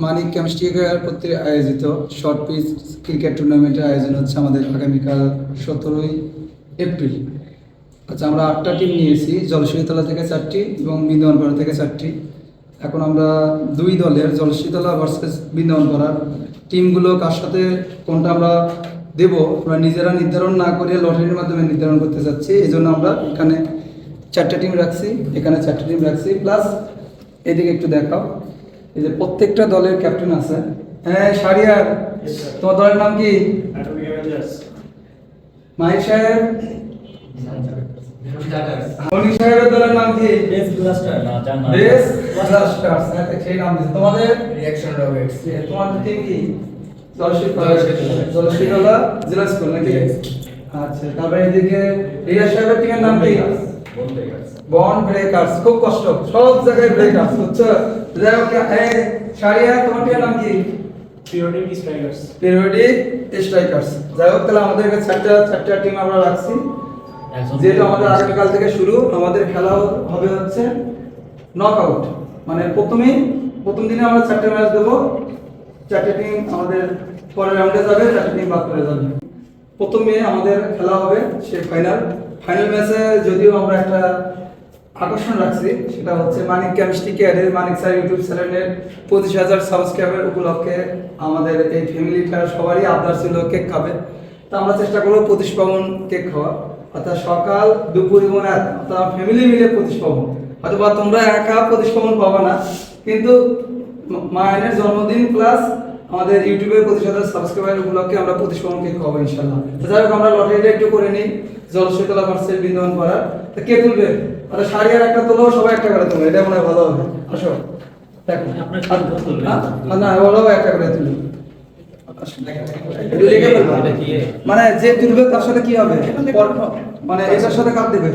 মানিক chemistry কর্তৃক আয়োজিত short pitch cricket টুর্নামেন্টের আয়োজন হচ্ছে আমাদের আগামীকাল 17ই এপ্রিল। আচ্ছা, আমরা 8টা টিম নিয়েছি, জলসিতলা থেকে 4টি এবং বৃন্দাবনপাড়া থেকে 4টি। এখন আমরা দুই দলের জলসিতলা ভার্সেস বৃন্দাবনপাড়ার টিমগুলো কার সাথে কোনটা আমরা দেব আমরা নিজেরা নির্ধারণ না করে লটারির মাধ্যমে নির্ধারণ করতে চাচ্ছি। এই জন্য আমরা এখানে 4টা টিম রাখছি, এখানে 4টা টিম রাখছি, প্লাস এদিকে একটু দেখাও, এই যে প্রত্যেকটা দলের ক্যাপ্টেন আছে। হ্যাঁ শাহরিয়ার, তোমার দলের নাম কি? মাহির সাহেব, মনির সাহেবের দলের নাম কি? Base Blasters. সেই নাম দিয়েছে। তোমাদের রিঅ্যাকশন রকেটস। তোমাদের টিম কি? জলশীতলা জেলা স্কুল নাকি? আচ্ছা, তারপরে এদিকে রিয়া সাহেবের টিমের নাম কি? বন ব্রেকার্স। খুব কষ্ট, সব জায়গায় ব্রেকার্স হচ্ছে। যাই হোক, শাহরিয়ার তোমার টিমের নাম কি? Periodic strikers. যাই হোক, তাহলে আমাদের চারটা টিম আমরা রাখছি। যেহেতু আমাদের আগামীকাল থেকে শুরু, আমাদের খেলা হবে হচ্ছে নকআউট, মানে প্রথম দিনে আমরা 4টে ম্যাচ দেবো। 4টে টিম আমাদের পরের রাউন্ডে যাবে, 4টে টিম বাদ করে যাবে। প্রথমে আমাদের খেলা হবে সে ফাইনাল ম্যাচে। যদিও আমরা একটা আকর্ষণ রাখছি, সেটা হচ্ছে মানিক কেমিস্ট্রি কেয়ারের মানিক স্যার ইউটিউব চ্যানেলের 25,000 সাবস্ক্রাইবার উপলক্ষে আমাদের এই ফ্যামিলিটার সবারই আবদার ছিল কেক খাবে। তা আমরা চেষ্টা করবো 25 পাউন্ড কেক খাওয়া, অর্থাৎ সকাল দুপুর এবং রাত, অর্থাৎ ফ্যামিলি মিলে 25 পাউন্ড। অথবা তোমরা একা 25 পাউন্ড পাবা না, কিন্তু মায়ের জন্মদিন প্লাস আমাদের ইউটিউবে 25,000 সাবস্ক্রাইবার উপলক্ষে আমরা 25 পাউন্ড কেক খাবো ইনশাল্লাহ। যাই হোক, আমরা লটারিটা একটু করে নিই। জলশীতলা ভার্সেস বৃন্দাবনপাড়া, তা কে তুলবে? তাহলে শাড়িয়ার একটা তোলো, সবাই একটা করে তুলবে, এটা মনে হয় ভালো হবে। আসো দেখো, না ওরাও একটা করে তুলো। মানে যে তুলবে তার সাথে কি হবে, মানে এটার সাথে কাট দেবে,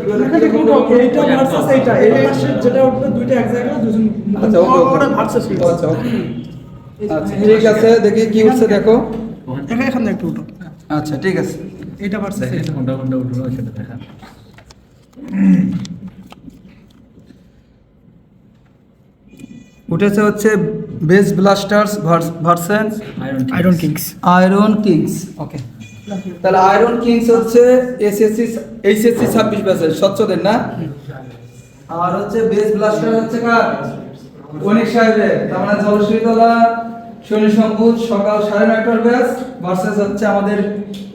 এইটা ভার্সেস এইটা, এই পাশে যেটা উঠবে দুইটা এক জায়গায় দুজন। আচ্ছা ওটা ভার্সেস। আচ্ছা আচ্ছা ঠিক আছে, দেখি কি উঠছে দেখো। এখানে একটু উঠো। আচ্ছা ঠিক আছে, এইটা ভার্সেস এইটা, কোনটা উঠলো সেটা দেখা। উঠেছে হচ্ছে Base Blasters versus Iron Kings. Okay, তাহলে আয়রন কিংস হচ্ছে এইচএসসি 26 ব্যাচের স্বচ্ছদের না, আর হচ্ছে বেস ব্লাস্টার হচ্ছে কার? অনিক সাহেবের। তার মানে জলশীতলা শনি সম্ভূত সকাল 9:30টার ব্যাচ ভার্সেস হচ্ছে আমাদের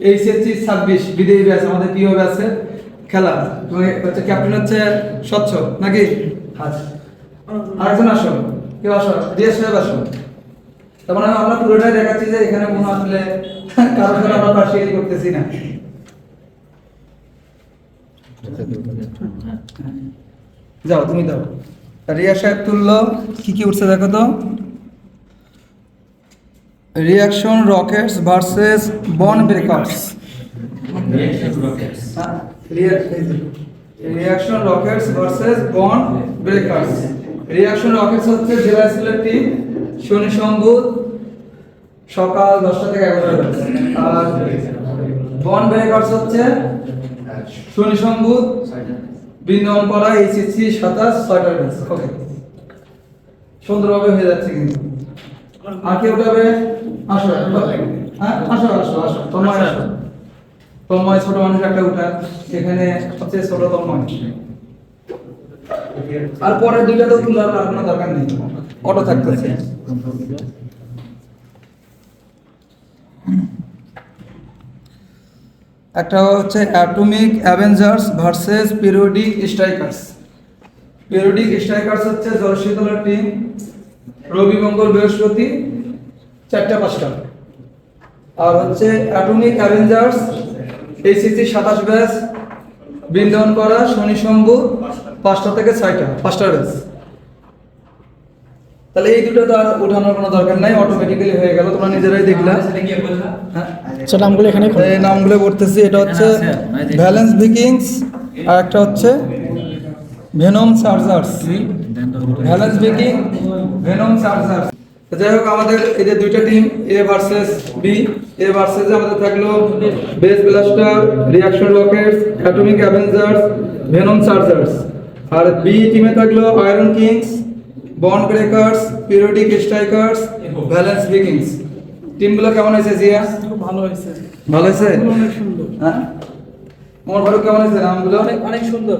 এইচএসসি 26 বিদেশি ব্যাচ, আমাদের প্রিয় ব্যাচের খেলা। হচ্ছে ক্যাপ্টেন হচ্ছে স্বচ্ছ নাকি? আচ্ছা, আরেকজন আসো, কেউ আসো, রিয়া সাহেব আসো। তার মানে আমরা পুরোটাই দেখাচ্ছি যে এখানে কোনো আসলে কারোর সাথে আমরা পার্সিয়ালি করতেছি না। যাও তুমি দাও। রিয়া সাহেব তুললো, কি উঠছে দেখো তো। রিঅ্যাকশন রকেটস ভার্সেস বন ব্রেকার্স। রিঅ্যাকশন রকেটস ভার্সেস বন ব্রেকার্স। রিঅ্যাকশন রকেটস হচ্ছে জেলা স্কুলের টিম, শনি সম্ভূত সকাল 10টা থেকে 11টা। আর বন ব্রেকার্স হচ্ছে শনি সম্ভূত বৃন্দাবনপাড়া এইচএসসি 27 6টার ব্যাচ। ওকে, সুন্দরভাবে হয়ে যাচ্ছে কিন্তু। আর কেউ যাবে? আসো, হ্যাঁ আসো আসো আসো, তন্ময় আসো। তন্ময় ছোট মানুষ একটা উঠা, এখানে সবচেয়ে ছোট তন্ময়। আর পরের দুইটা তো তোলার আর কোনো দরকার নেই, অটো থাকতেছে। একটা হচ্ছে atomic Avengers versus periodic strikers. Periodic strikers হচ্ছে জলশীতলার টিম, রবি মঙ্গল বৃহস্পতি 4টা 5টা। আর হচ্ছে atomic Avengers HSC 27 batch Brindabanpara শনি সম্ভূত 5টা থেকে 6টা 5টার ব্যাচ। তাহলে এই দুটো তো আর ওঠানোর কোনো দরকার নাই, অটোমেটিক্যালি হয়ে গেল, তোমরা নিজেরাই দেখলা। হ্যাঁ আচ্ছা, নামগুলো এখানে এই নামগুলো পড়তেছি। এটা হচ্ছে ভ্যালেন্স ভিকিংস, আর একটা হচ্ছে Venom Chargers. Valence Viking, Venom Chargers. যাই হোক, আমাদের এই যে দুইটা team, A versus B. A versus আমাদের থাকলো Base Blaster, Reaction Rockets, Atomic Avengers, Venom Chargers. আর বি টিমে থাকলো Iron Kings, Bond Breakers, Periodic Strikers, Balance Vikings. টিমগুলো কেমন হয়েছে জিয়া? খুব ভালো হয়েছে, ভালো হয়েছে? অনেক সুন্দর, হ্যাঁ, মোর ভালো কেমন হয়েছে নামগুলো? অনেক অনেক সুন্দর।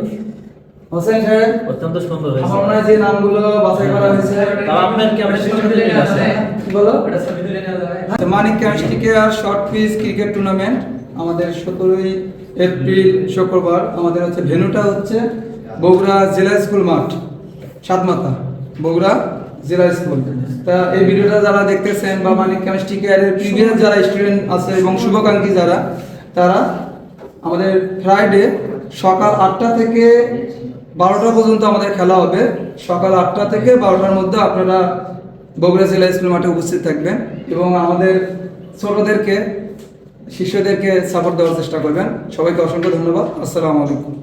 হোসেন সাহেব, অত্যন্ত সুন্দর হয়েছে। আমার মনে হয় যে নামগুলো বাছাই করা হয়েছে, তাও আপনার কি আপনার সাথে মিল আছে? কি বলো? Manik chemistry care short pitch cricket tournament আমাদের 17ই এপ্রিল শুক্রবার। আমাদের হচ্ছে ভেন্যুটা হচ্ছে বগুড়া জেলা স্কুল মাঠ, সাতমাথা, বগুড়া জেলা স্কুল। তা এই ভিডিওটা যারা দেখতেছেন বা মানিক কেমিস্ট্রি কেয়ারের প্রিভিয়াস যারা স্টুডেন্ট আছে এবং শুভাকাঙ্ক্ষী যারা, তারা আমাদের ফ্রাইডে সকাল 8টা থেকে 12টা পর্যন্ত আমাদের খেলা হবে। সকাল 8টা থেকে 12টার মধ্যে আপনারা বগুড়া জেলা স্কুল মাঠে উপস্থিত থাকবেন এবং আমাদের ছোটদেরকে, শিষ্যদেরকে সাপোর্ট দেওয়ার চেষ্টা করবেন। সবাইকে অসংখ্য ধন্যবাদ। আসসালামু আলাইকুম।